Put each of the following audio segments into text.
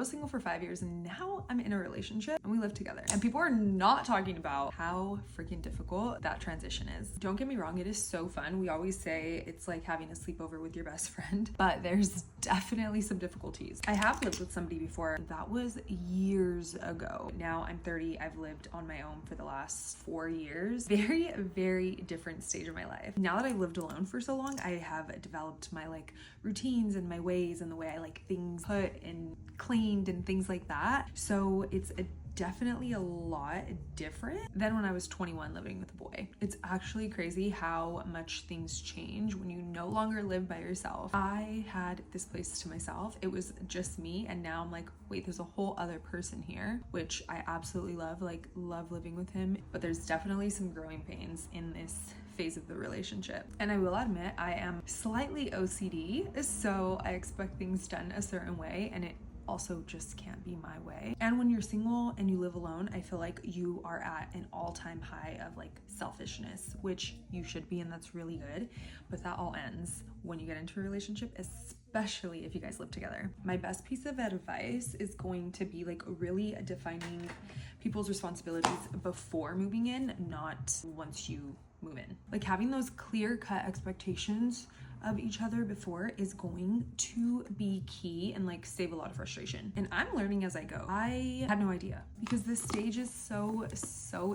was single for 5 years and now I'm in a relationship and we live together. And people are not talking about how freaking difficult that transition is. Don't get me wrong, it is so fun. We always say it's like having a sleepover with your best friend, but there's definitely some difficulties. I have lived with somebody before. That was years ago. Now I'm 30. I've lived on my own for the last 4 years. Very, very different stage of my life. Now that I've lived alone for so long, I have developed my like routines and my ways and the way I like things put and cleaned and things like that. So it's definitely a lot different than when I was 21 living with a boy. It's actually crazy how much things change when you no longer live by yourself. I had this place to myself. It was just me, and now I'm like, wait, there's a whole other person here, which I absolutely love. Like, love living with him, but there's definitely some growing pains in this phase of the relationship. And I will admit, I am slightly OCD, so I expect things done a certain way, and it also just can't be my way. And when you're single and you live alone, I feel like you are at an all-time high of like selfishness, which you should be, and that's really good. But that all ends when you get into a relationship, especially if you guys live together. My best piece of advice is going to be like really defining people's responsibilities before moving in, not once you move in. Like having those clear-cut expectations of each other before is going to be key and like save a lot of frustration. And I'm learning as I go. I had no idea because this stage is so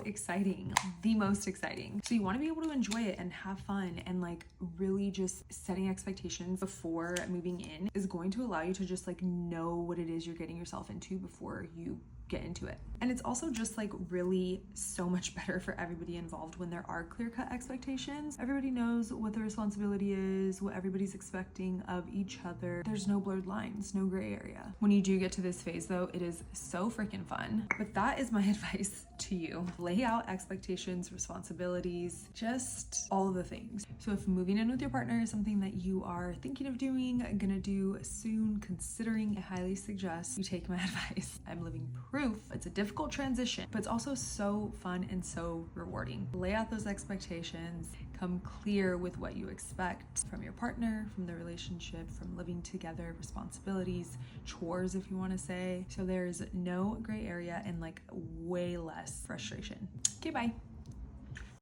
exciting, the most exciting. So you want to be able to enjoy it and have fun, and like really just setting expectations before moving in is going to allow you to just like know what it is you're getting yourself into before you get into it. And it's also just like really so much better for everybody involved when there are clear-cut expectations. Everybody knows what the responsibility is, what everybody's expecting of each other. There's no blurred lines, no gray area. When you do get to this phase though, it is so freaking fun. But that is my advice to you. Lay out expectations, responsibilities, just all of the things. So if moving in with your partner is something that you are thinking of doing, gonna do soon, considering, I highly suggest you take my advice. I'm living proof. It's a difficult transition, but it's also so fun and so rewarding. Lay out those expectations, come clear with what you expect from your partner, from the relationship, from living together, responsibilities, chores if you want to say. So there's no gray area and like way less frustration. Okay, bye.